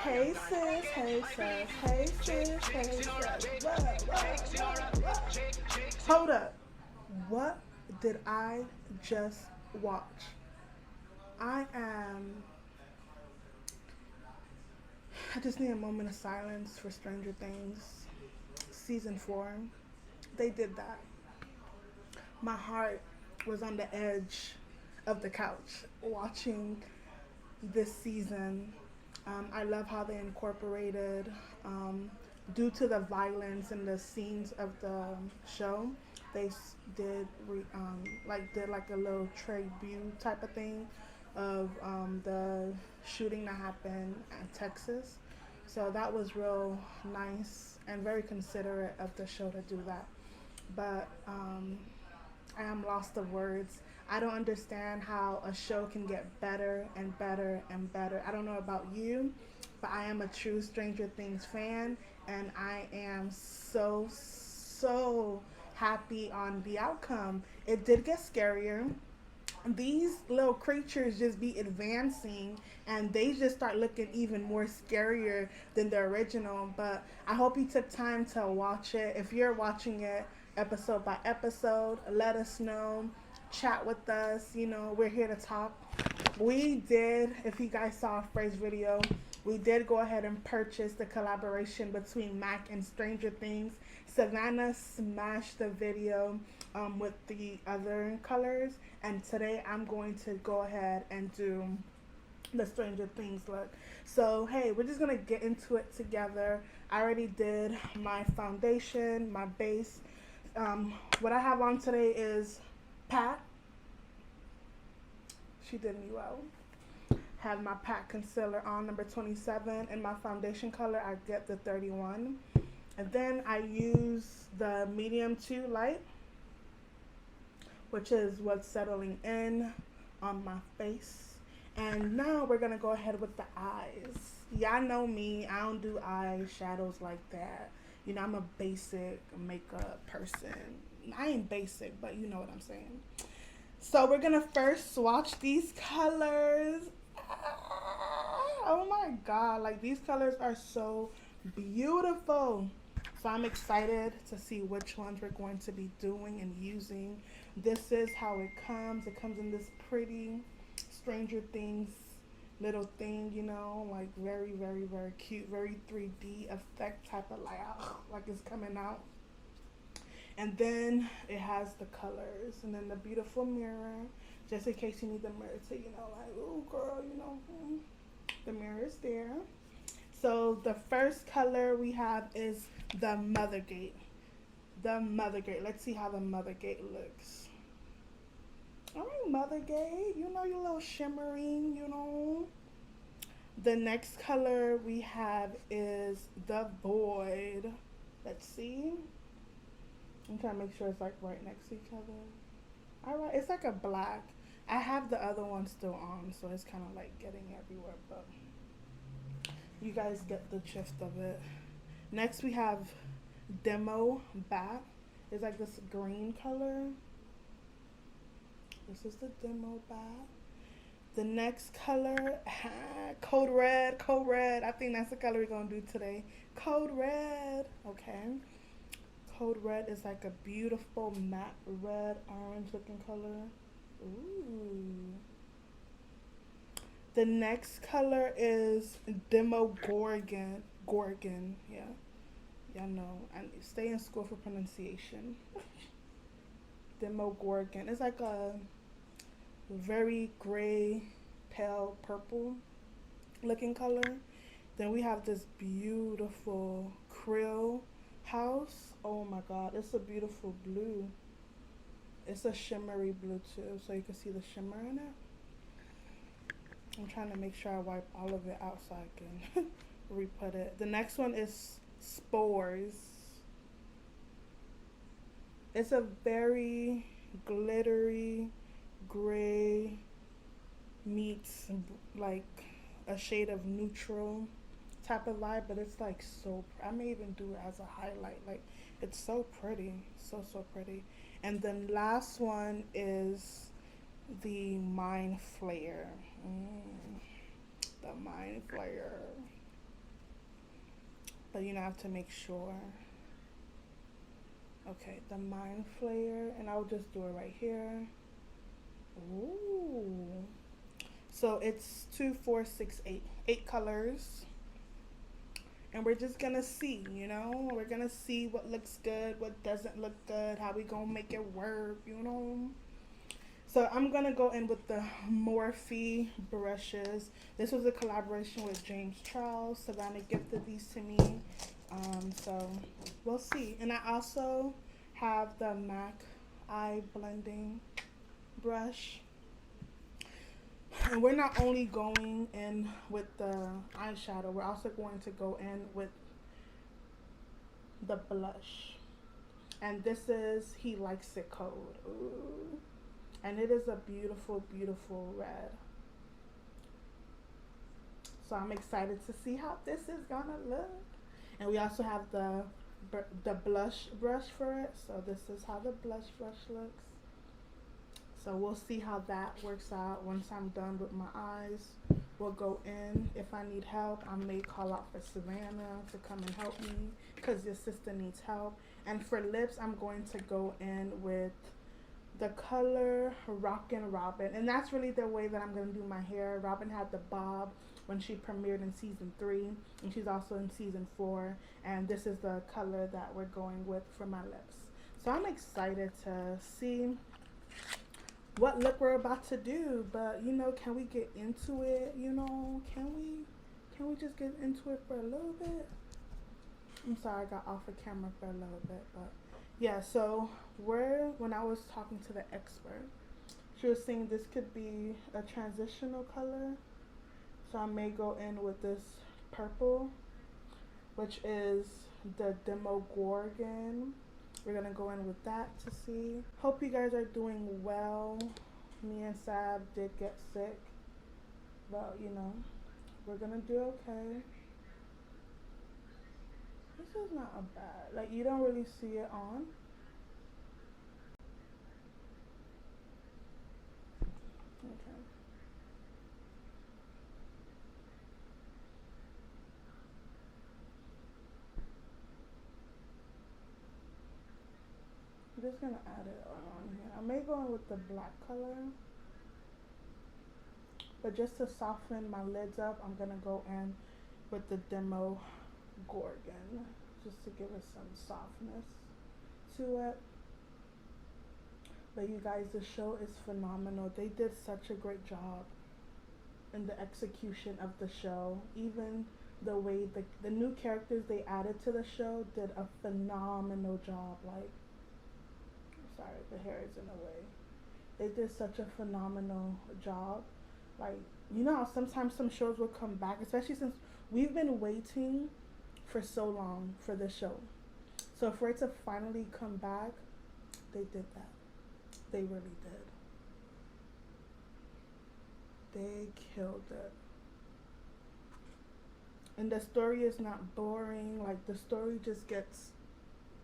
Hey sis, hey sis, hey sis, hey sis. What? Hold up. What did I just watch? I am. I just need a moment of silence for Stranger Things. Season 4. They did that. My heart was on the edge of the couch watching this season. I love how they incorporated, due to the violence and the scenes of the show, they did like a little tribute type of thing of the shooting that happened in Texas. So that was real nice and very considerate of the show to do that. But I am lost of words. I don't understand how a show can get better and better and better. I don't know about you, but I am a true Stranger Things fan, and I am so happy on the outcome. It did get scarier. These little creatures just be advancing and they just start looking even more scarier than the original. But I hope you took time to watch it. If you're watching it episode by episode, let us know, chat with us. You know, we're here to talk. We did, if you guys saw our first video, we did go ahead and purchase the collaboration between Mac and Stranger Things. Savannah smashed the video with the other colors, and today I'm going to go ahead and do the Stranger Things look. So hey, we're just gonna get into it together. I already did my foundation, my base. What I have on today is Pat. She did me well. Have my Pat concealer on, number 27, and my foundation color I get the 31. And then I use the medium 2 light, which is what's settling in on my face. And now we're gonna go ahead with the eyes. Y'all know me, I don't do eyeshadows like that. You know, I'm a basic makeup person. I ain't basic, but you know what I'm saying. So we're gonna first swatch these colors. Oh my god, like these colors are so beautiful. So I'm excited to see which ones we're going to be doing and using. This is how it comes. It comes in this pretty Stranger Things little thing, you know, like very, very, very cute, very 3D effect type of like it's coming out. And then it has the colors and then the beautiful mirror, just in case you need the mirror to, you know, like, oh girl, you know, the mirror is there. So the first color we have is the Mothergate. The Mothergate. Let's see how the Mothergate looks. All right, Mothergate. You know, your little shimmering, you know. The next color we have is the Void. Let's see. I'm trying to make sure it's like right next to each other. All right, it's like a black. I have the other one still on, so it's kind of like getting everywhere, but you guys get the gist of it. Next we have Demo Bat. It's like this green color. This is the Demo Bat. The next color, Code Red. Code Red. I think that's the color we're going to do today. Code Red. Okay. Code Red is like a beautiful matte red, orange looking color. Ooh. The next color is Demo Gorgon. Gorgon, yeah. Y'all know. I stay in school for pronunciation. Demo Gorgon. It's like a very gray, pale purple looking color. Then we have this beautiful krill house. Oh my god, it's a beautiful blue. It's a shimmery blue too, so you can see the shimmer in it. I'm trying to make sure I wipe all of it out so I can re-put it. The next one is Spores. It's a very glittery gray meets like a shade of neutral type of vibe, but it's like so I may even do it as a highlight. Like it's so pretty, so pretty. And then last one is the MINDFLAYER. The MINDFLAYER. but you know, I have to make sure. Okay, the MINDFLAYER, and I'll just do it right here. Ooh. So it's 2, 4, 6, 8, 8 colors. And we're just gonna see, you know, we're gonna see what looks good, what doesn't look good, how we gonna make it work, you know. So I'm gonna go in with the Morphe brushes. This was a collaboration with James Charles. Savannah gifted these to me. So we'll see. And I also have the MAC eye blending brush. And we're not only going in with the eyeshadow, we're also going to go in with the blush. And this is He Likes It Code. Ooh. And it is a beautiful, beautiful red. So I'm excited to see how this is gonna look. And we also have the blush brush for it. So this is how the blush brush looks. So we'll see how that works out. Once I'm done with my eyes, we'll go in. If I need help, I may call out for Savannah to come and help me because your sister needs help. And for lips, I'm going to go in with the color Rockin' Robin. And that's really the way that I'm going to do my hair. Robin had the bob when she premiered in season 3. And she's also in season 4. And this is the color that we're going with for my lips. So I'm excited to see what look we're about to do, but you know, can we get into it? You know, can we just get into it for a little bit? I'm sorry, I got off the camera for a little bit, but yeah. So when I was talking to the expert, she was saying this could be a transitional color, so I may go in with this purple, which is the Demogorgon. We're gonna go in with that to see. Hope you guys are doing well. Me and Sav did get sick, but you know, we're gonna do okay. This is not a bad, like you don't really see it on. Okay. I'm just gonna add it on here. I may go in with the black color, but just to soften my lids up, I'm gonna go in with the Demo Gorgon, just to give it some softness to it. But you guys, the show is phenomenal. They did such a great job in the execution of the show. Even the way the new characters they added to the show did a phenomenal job. Like, sorry, the hair is in the way. They did such a phenomenal job. Like, you know how sometimes some shows will come back, especially since we've been waiting for so long for the show. So for it to finally come back, they did that. They really did. They killed it. And the story is not boring. Like, the story just gets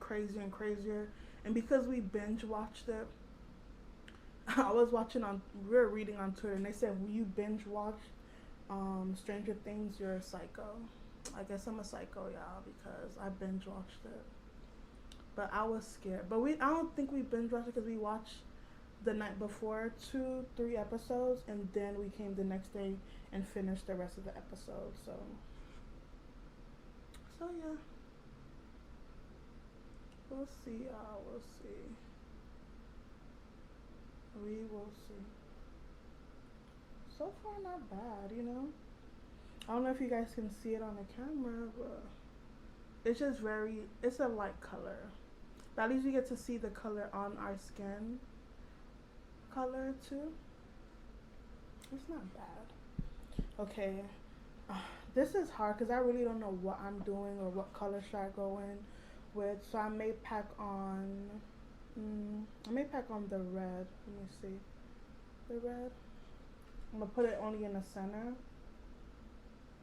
crazier and crazier. And because we binge watched it, I was watching we were reading on Twitter, and they said, will you binge watch Stranger Things, you're a psycho. I guess I'm a psycho, y'all, because I binge watched it. But I was scared. But I don't think we binge watched it because we watched the night before 2-3 episodes, and then we came the next day and finished the rest of the episode. So yeah. We'll see, y'all. We'll see. We will see. So far, not bad, you know? I don't know if you guys can see it on the camera, but it's just it's a light color. But at least we get to see the color on our skin color, too. It's not bad. Okay. This is hard because I really don't know what I'm doing or what color should I go in with. So I may pack on the red. Let me see. The red. I'm gonna put it only in the center.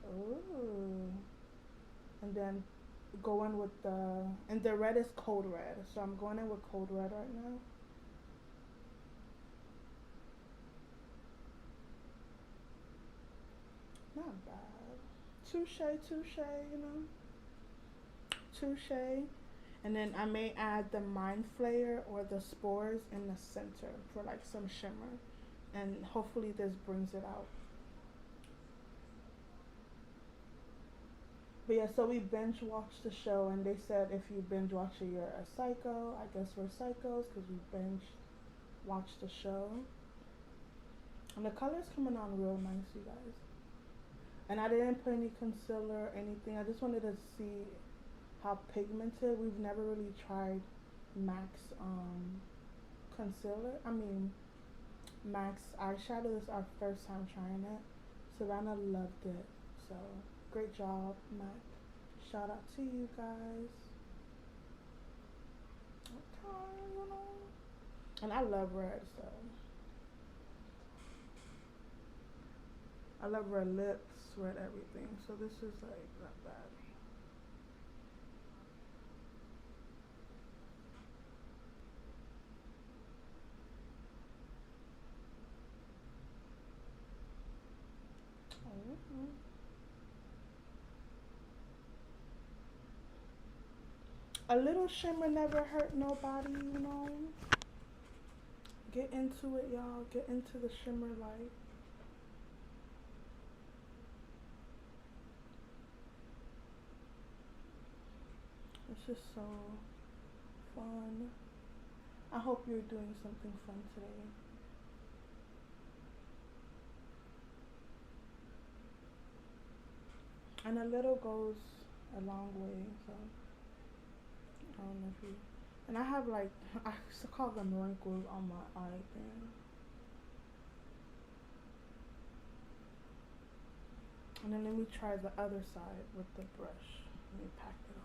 Ooh. And then go in with and the red is cold red. So I'm going in with cold red right now. Not bad. Touche, you know. shade. And then I may add the MINDFLAYER or the spores in the center for like some shimmer. And hopefully this brings it out. But yeah, so we binge watched the show, and they said if you binge watch it, you're a psycho. I guess we're psychos because we binge watched the show. And the color's coming on real nice, you guys. And I didn't put any concealer or anything. I just wanted to see how pigmented. We've never really tried MAC's concealer. I mean, MAC's eyeshadow. This is our first time trying it. Savannah loved it. So, great job, MAC. Shout out to you guys. Okay, you know. And I love red, so. I love red lips, red everything. So this is like not bad. A little shimmer never hurt nobody, you know. Get into it, y'all. Get into the shimmer light. It's just so fun. I hope you're doing something fun today. And a little goes a long way, so I don't know if you. And I have like, I used to call them wrinkles on my eye thing. And then let me try the other side with the brush. Let me pack it on.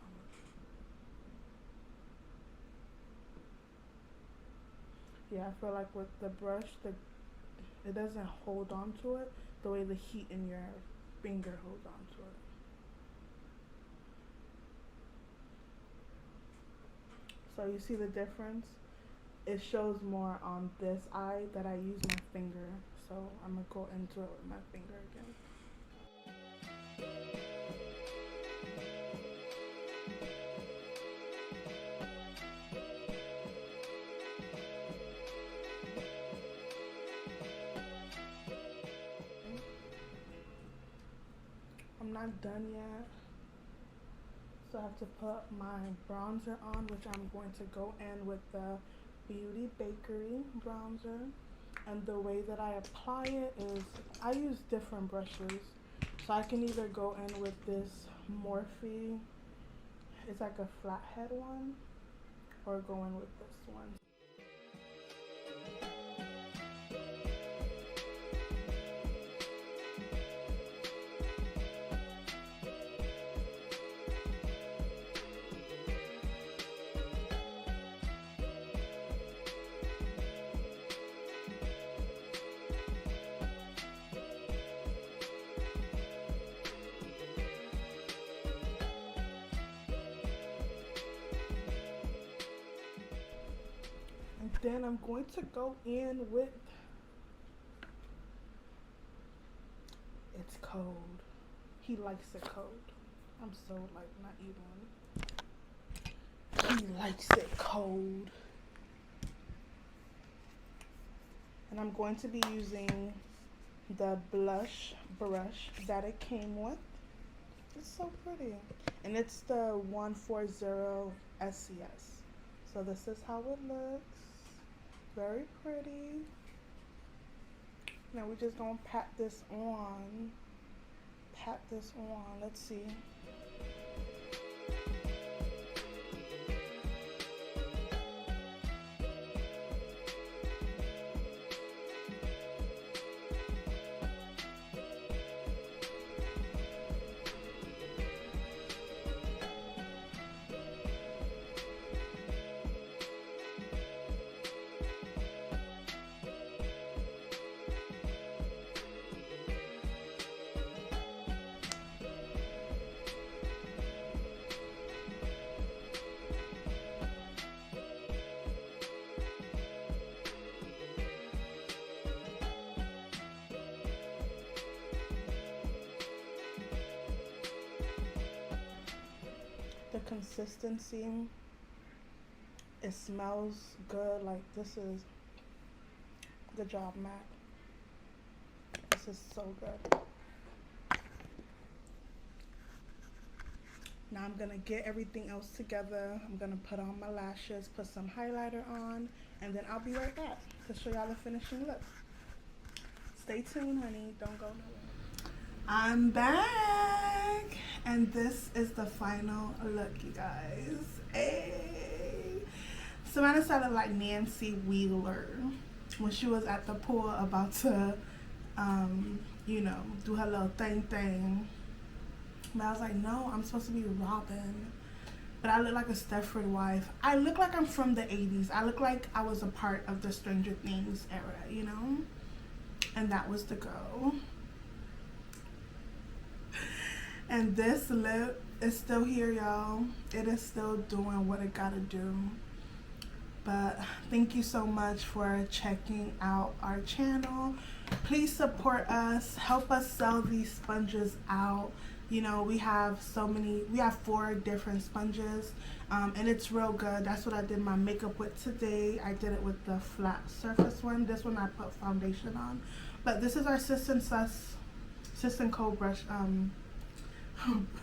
Yeah, I feel like with the brush, it doesn't hold on to it the way the heat in your finger holds on to it. So you see the difference? It shows more on this eye that I use my finger. So I'm gonna go into it with my finger again. I'm not done yet. So I have to put my bronzer on, which I'm going to go in with the Beauty Bakery bronzer. And the way that I apply it is I use different brushes. So I can either go in with this Morphe, it's like a flathead one, or go in with this one. Then I'm going to go in with, it's cold. He likes it cold. I'm so like not even. He likes it cold. And I'm going to be using the blush brush that it came with. It's so pretty. And it's the 140 SCS. So this is how it looks. Very pretty. Now we're just gonna pat this on. Pat this on. Let's see. the consistency. It smells good. Like, this is good job, Mac. This is so good. Now I'm gonna get everything else together. I'm gonna put on my lashes, put some highlighter on, and then I'll be right back to show y'all the finishing look. Stay tuned, honey. Don't go nowhere. I'm back, and this is the final look, you guys. Hey, Savannah sounded like Nancy Wheeler when she was at the pool about to, you know, do her little thing. But I was like, no, I'm supposed to be Robin. But I look like a Stepford wife. I look like I'm from the 80s. I look like I was a part of the Stranger Things era, you know? And that was the go. And this lip is still here, y'all. It is still doing what it gotta do. But thank you so much for checking out our channel. Please support us. Help us sell these sponges out. You know, we have 4 different sponges, and it's real good. That's what I did my makeup with today. I did it with the flat surface one. This one I put foundation on. But this is our Sis Co brush.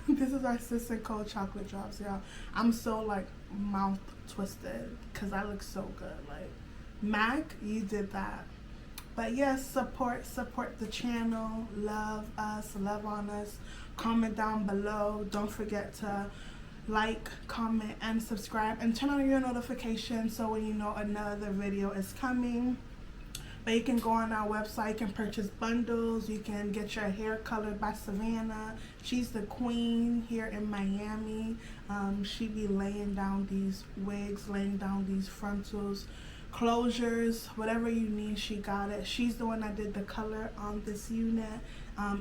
This is our Sis Co chocolate drops, y'all. I'm so like mouth twisted because I look so good. Like, Mac, you did that. But yes, support the channel. Love us, love on us. Comment down below. Don't forget to like, comment, and subscribe, and turn on your notifications so when you know another video is coming. But you can go on our website, you can purchase bundles, you can get your hair colored by Savannah. She's the queen here in Miami. She be laying down these wigs, laying down these frontals, closures, whatever you need, she got it. She's the one that did the color on this unit.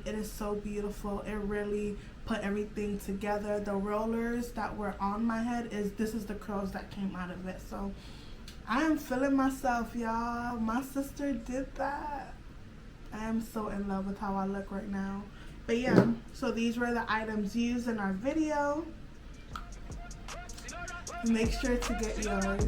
It is so beautiful. It really put everything together. The rollers that were on my head, this is the curls that came out of it. So I am feeling myself, y'all. My sister did that. I am so in love with how I look right now. But yeah, so these were the items used in our video. Make sure to get yours.